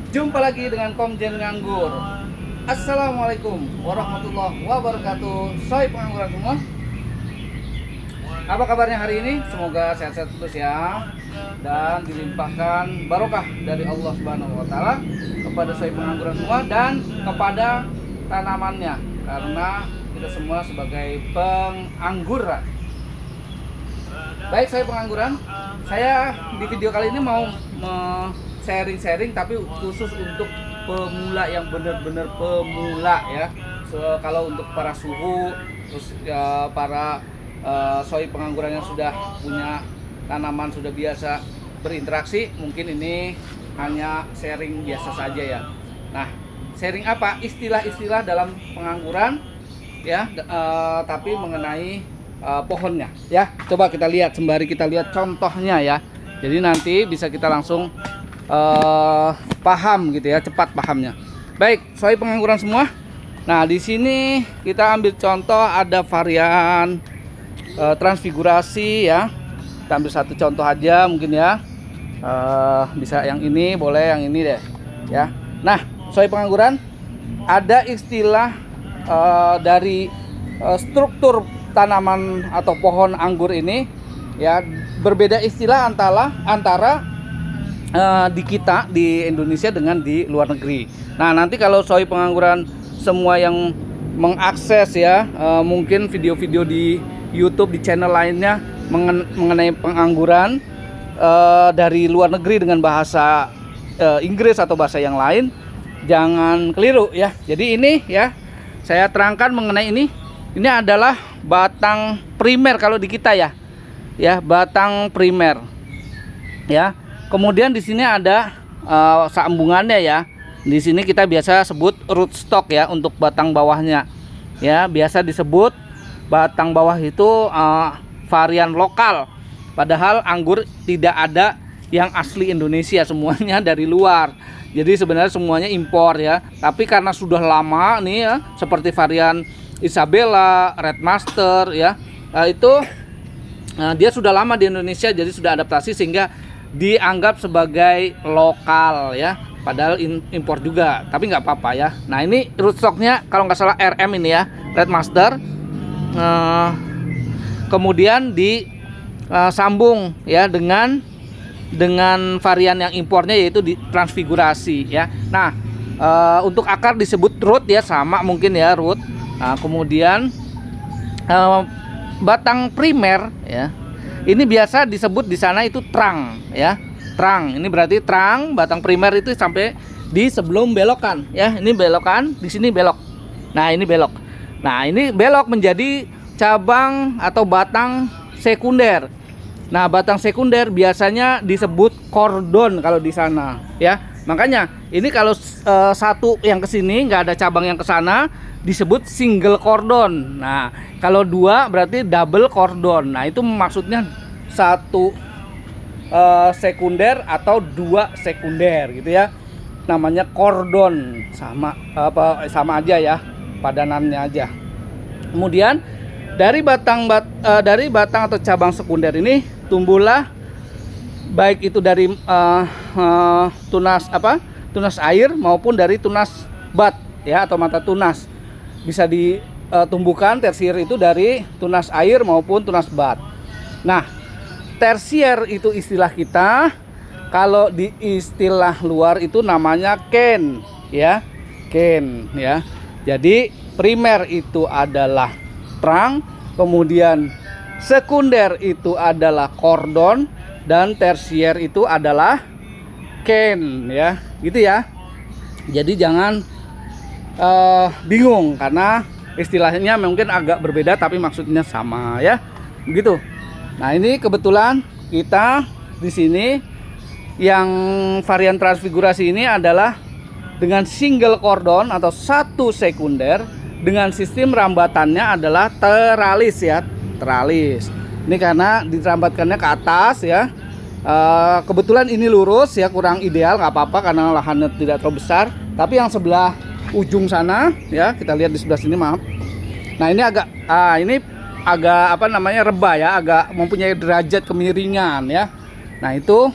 Jumpa lagi dengan Komjen Nganggur. Assalamualaikum warahmatullahi wabarakatuh. Soy pengangguran semua. Apa kabarnya hari ini? Semoga sehat-sehat terus ya, dan dilimpahkan barokah dari Allah Subhanahu wa taala kepada soy pengangguran semua dan kepada tanamannya, karena kita semua sebagai pengangguran. Baik, saya pengangguran. Saya di video kali ini mau sharing-sharing, tapi khusus untuk pemula yang benar-benar pemula ya. Kalau untuk para suhu, terus ya, para soy pengangguran yang sudah punya tanaman, sudah biasa berinteraksi, mungkin ini hanya sharing biasa saja ya. Nah, sharing apa? Istilah-istilah dalam pengangguran ya, tapi mengenai pohonnya ya. Coba kita lihat sembari kita lihat contohnya ya. Jadi nanti bisa kita langsung paham gitu ya, cepat pahamnya. Baik, soal pengangguran semua. Nah, di sini kita ambil contoh ada varian transfigurasi ya. Kita ambil satu contoh aja mungkin ya. Bisa yang ini, boleh yang ini deh ya. Nah, soal pengangguran ada istilah dari struktur tanaman atau pohon anggur ini ya, berbeda istilah antara di kita di Indonesia dengan di luar negeri. Nah, nanti kalau soy pengangguran semua yang mengakses ya, mungkin video-video di YouTube, di channel lainnya mengenai pengangguran dari luar negeri dengan bahasa Inggris atau bahasa yang lain, jangan keliru ya. Jadi ini ya, saya terangkan mengenai ini. Ini adalah batang primer kalau di kita ya. Ya, batang primer. Ya. Kemudian di sini ada sambungannya ya. Di sini kita biasa sebut rootstock ya untuk batang bawahnya. Ya, biasa disebut batang bawah itu varian lokal. Padahal anggur tidak ada yang asli Indonesia, semuanya dari luar. Jadi sebenarnya semuanya impor ya. Tapi karena sudah lama nih ya, seperti varian Isabella, Red Master ya, itu dia sudah lama di Indonesia, jadi sudah adaptasi sehingga dianggap sebagai lokal ya, padahal impor juga, tapi nggak apa-apa ya. Nah, ini rootstocknya kalau nggak salah RM ini ya, Red Master. Kemudian disambung ya dengan varian yang impornya, yaitu di transfigurasi ya. Nah, untuk akar disebut root ya, sama mungkin ya, root. Nah, kemudian batang primer ya, ini biasa disebut di sana itu trang ya, trang. Ini berarti trang batang primer itu sampai di sebelum belokan ya. Ini belokan, di sini belok. Nah, ini belok. Nah, ini belok menjadi cabang atau batang sekunder. Nah, batang sekunder biasanya disebut kordon kalau di sana ya. Makanya ini kalau satu yang ke sini nggak ada cabang yang ke sana, disebut single cordon. Nah, kalau dua berarti double cordon. Nah, itu maksudnya satu sekunder atau dua sekunder gitu ya. Namanya cordon, sama aja ya, padanannya aja. Kemudian dari batang atau cabang sekunder ini tumbuhlah, baik itu dari tunas air maupun dari tunas bat ya, atau mata tunas. Bisa ditumbuhkan tersier itu dari tunas air maupun tunas bat. Nah, tersier itu istilah kita. Kalau di istilah luar itu namanya ken ya, ken ya. Jadi primer itu adalah trang, kemudian sekunder itu adalah kordon, dan tersier itu adalah ken ya, gitu ya. Jadi jangan bingung karena istilahnya mungkin agak berbeda tapi maksudnya sama ya, begitu. Nah, ini kebetulan kita di sini yang varian transfigurasi ini adalah dengan single cordon atau satu sekunder, dengan sistem rambatannya adalah teralis ya, teralis. Ini karena dirambatkannya ke atas ya. Kebetulan ini lurus ya, kurang ideal, nggak apa-apa karena lahannya tidak terlalu besar. Tapi yang sebelah ujung sana ya, kita lihat di sebelah sini, maaf. Nah, ini agak rebah ya, agak mempunyai derajat kemiringan ya. Nah, itu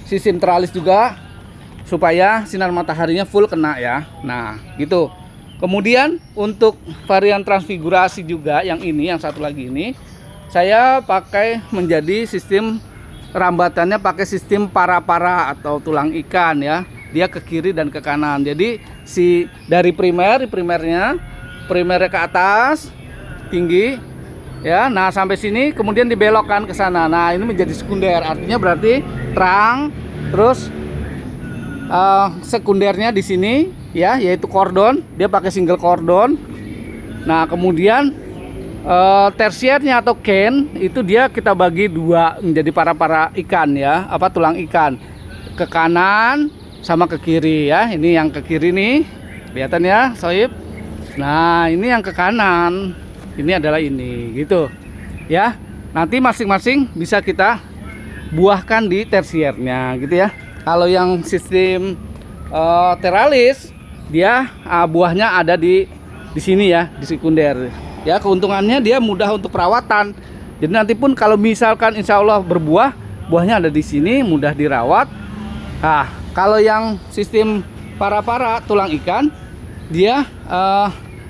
sistem teralis juga supaya sinar mataharinya full kena ya. Nah gitu. Kemudian untuk varian transfigurasi juga yang ini, yang satu lagi ini, saya pakai menjadi sistem rambatannya pakai sistem para-para atau tulang ikan ya. Dia ke kiri dan ke kanan. Jadi dari primernya ke atas tinggi ya. Nah sampai sini kemudian dibelokkan ke sana. Nah ini menjadi sekunder, artinya berarti terang. Terus sekundernya di sini ya, yaitu kordon, dia pakai single kordon. Nah kemudian tersiernya atau can itu dia kita bagi dua menjadi para ikan ya, tulang ikan, ke kanan sama ke kiri ya. Ini yang ke kiri nih, kelihatan ya Soib. Nah ini yang ke kanan, ini adalah ini gitu ya. Nanti masing-masing bisa kita buahkan di tersiernya gitu ya. Kalau yang sistem teralis, dia buahnya ada di sini ya, di sekunder. Ya keuntungannya dia mudah untuk perawatan. Jadi nanti pun kalau misalkan insya Allah berbuah, buahnya ada di sini, mudah dirawat. Nah kalau yang sistem para tulang ikan, dia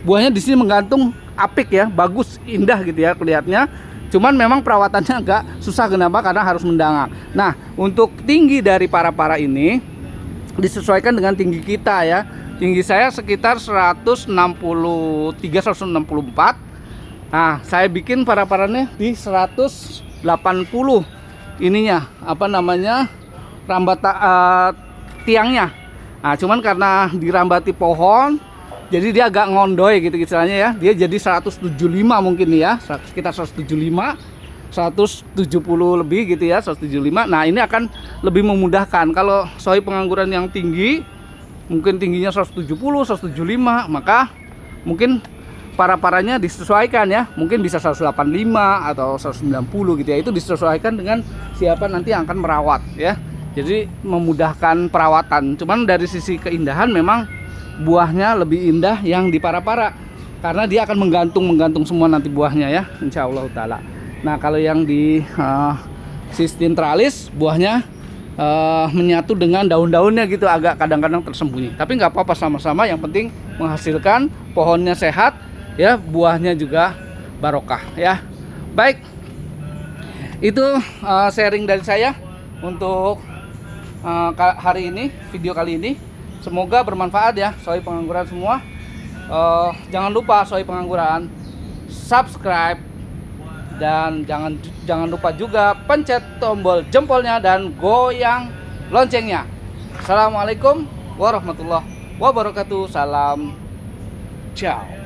buahnya di sini menggantung apik ya, bagus, indah gitu ya kelihatannya. Cuman memang perawatannya agak susah, kenapa? Karena harus mendangak. Nah untuk tinggi dari para ini disesuaikan dengan tinggi kita ya. Tinggi saya sekitar 163 164. Nah saya bikin para-paranya di 180 ininya, tiangnya. Nah cuman karena dirambati pohon, jadi dia agak ngondoy gitu istilahnya ya. Dia jadi 175 mungkin nih ya, sekitar 175, 170 lebih gitu ya, 175. Nah ini akan lebih memudahkan. Kalau soi pengangguran yang tinggi, mungkin tingginya 170, 175, maka mungkin para-paranya disesuaikan ya. Mungkin bisa 185 atau 190 gitu ya. Itu disesuaikan dengan siapa nanti yang akan merawat ya. Jadi memudahkan perawatan. Cuman dari sisi keindahan memang buahnya lebih indah yang di para karena dia akan menggantung semua nanti buahnya ya, insya Allah taala. Nah kalau yang di sistem teralis, buahnya menyatu dengan daun-daunnya gitu, agak kadang-kadang tersembunyi. Tapi nggak apa-apa, sama-sama, yang penting menghasilkan, pohonnya sehat ya, buahnya juga barokah ya. Baik, itu sharing dari saya untuk hari ini, video kali ini. Semoga bermanfaat ya soi pengangguran semua. Jangan lupa soi pengangguran subscribe, dan jangan lupa juga pencet tombol jempolnya dan goyang loncengnya. Assalamualaikum warahmatullahi wabarakatuh. Salam, ciao.